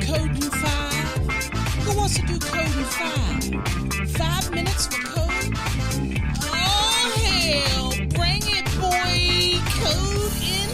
code in 5? Who wants to do code in 5? 5 minutes for code? Oh, hell, bring it, boy. Code in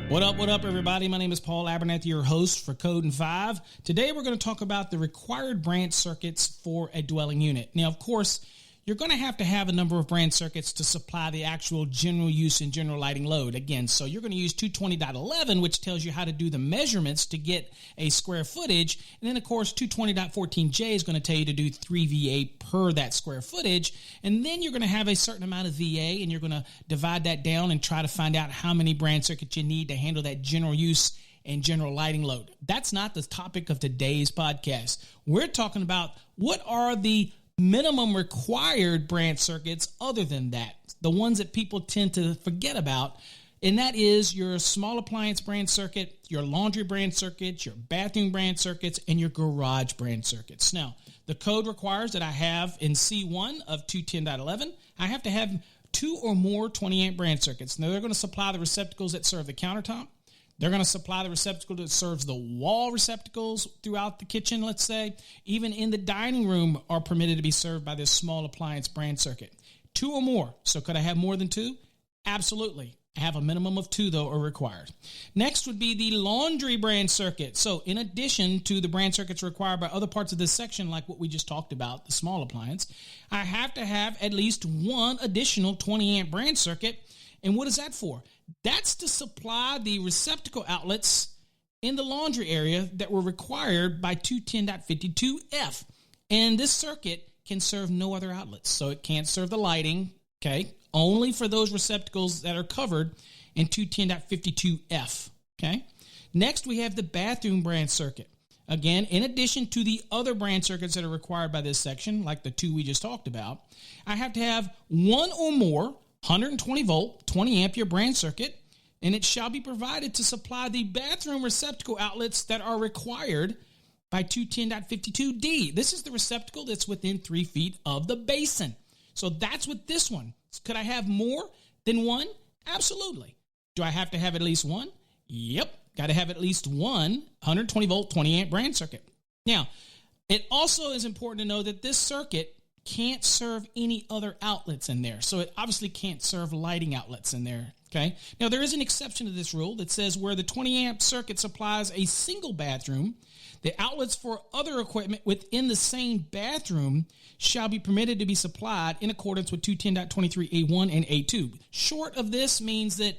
5. What up, everybody? My name is Paul Abernathy, your host for Code in 5. Today, we're going to talk about the required branch circuits for a dwelling unit. Now, of course, you're going to have a number of branch circuits to supply the actual general use and general lighting load. Again, so you're going to use 220.11, which tells you how to do the measurements to get a square footage. And then, of course, 220.14J is going to tell you to do 3 VA per that square footage. And then you're going to have a certain amount of VA, and you're going to divide that down and try to find out how many branch circuits you need to handle that general use and general lighting load. That's not the topic of today's podcast. We're talking about what are the minimum required branch circuits other than that, the ones that people tend to forget about, and that is your small appliance branch circuit, your laundry branch circuit, your bathroom branch circuits, and your garage branch circuits. Now, the code requires that I have in C1 of 210.11, I have to have 2 or more 20 amp branch circuits. Now, they're going to supply the receptacles that serve the countertop. They're going to supply the receptacle that serves the wall receptacles throughout the kitchen, let's say. Even in the dining room are permitted to be served by this small appliance branch circuit. 2 or more. So could I have more than 2? Absolutely. I have a minimum of 2, though, are required. Next would be the laundry branch circuit. So in addition to the branch circuits required by other parts of this section, like what we just talked about, the small appliance, I have to have at least 1 additional 20 amp branch circuit. And what is that for? That's to supply the receptacle outlets in the laundry area that were required by 210.52F. And this circuit can serve no other outlets. So it can't serve the lighting, okay? Only for those receptacles that are covered in 210.52F, okay? Next, we have the bathroom branch circuit. Again, in addition to the other branch circuits that are required by this section, like the 2 we just talked about, I have to have 1 or more 120 volt, 20 ampere branch circuit, and it shall be provided to supply the bathroom receptacle outlets that are required by 210.52D. This is the receptacle that's within 3 feet of the basin. So that's what this one. Could I have more than 1? Absolutely. Do I have to have at least 1? Yep. Got to have at least 1 120 volt, 20 amp branch circuit. Now, it also is important to know that this circuit can't serve any other outlets in there. So it obviously can't serve lighting outlets in there, okay? Now, there is an exception to this rule that says where the 20 amp circuit supplies a single bathroom, the outlets for other equipment within the same bathroom shall be permitted to be supplied in accordance with 210.23A1 and A2. Short of this means that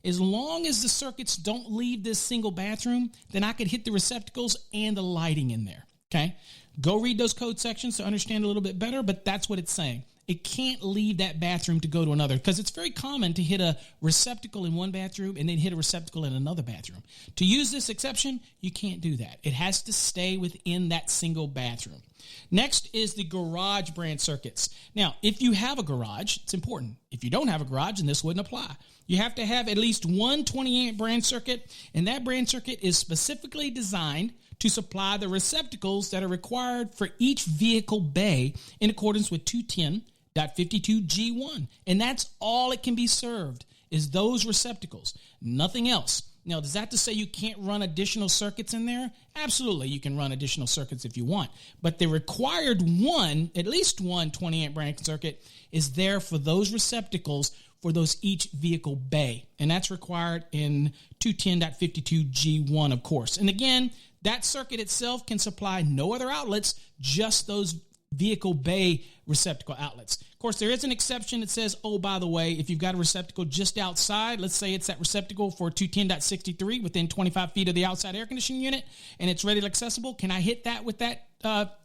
as long as the circuits don't leave this single bathroom, then I could hit the receptacles and the lighting in there, okay? Go read those code sections to understand a little bit better, but that's what it's saying. It can't leave that bathroom to go to another because it's very common to hit a receptacle in one bathroom and then hit a receptacle in another bathroom. To use this exception, you can't do that. It has to stay within that single bathroom. Next is the garage branch circuits. Now, if you have a garage, it's important. If you don't have a garage, then this wouldn't apply. You have to have at least 1 20 amp branch circuit, and that branch circuit is specifically designed to supply the receptacles that are required for each vehicle bay in accordance with 210.52G1. And that's all it can be served is those receptacles, nothing else. Now, does that to say you can't run additional circuits in there? Absolutely, you can run additional circuits if you want. But the required at least one 20 amp branch circuit is there for those receptacles for those each vehicle bay. And that's required in 210.52G1, of course. And again, that circuit itself can supply no other outlets, just those vehicle bay receptacle outlets. Of course, there is an exception that says, oh, by the way, if you've got a receptacle just outside, let's say it's that receptacle for 210.63 within 25 feet of the outside air conditioning unit, and it's readily accessible, can I hit that with that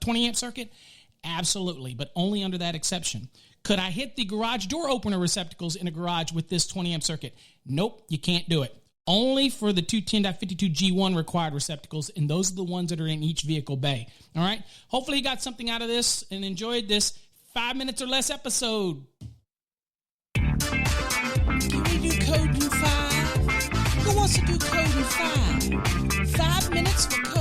20 amp circuit? Absolutely, but only under that exception. Could I hit the garage door opener receptacles in a garage with this 20 amp circuit? Nope, you can't do it. Only for the 210.52G1 required receptacles, and those are the ones that are in each vehicle bay. All right? Hopefully you got something out of this and enjoyed this 5 minutes or less episode. Can we do code in 5? Who wants to do code in 5? 5 minutes for code.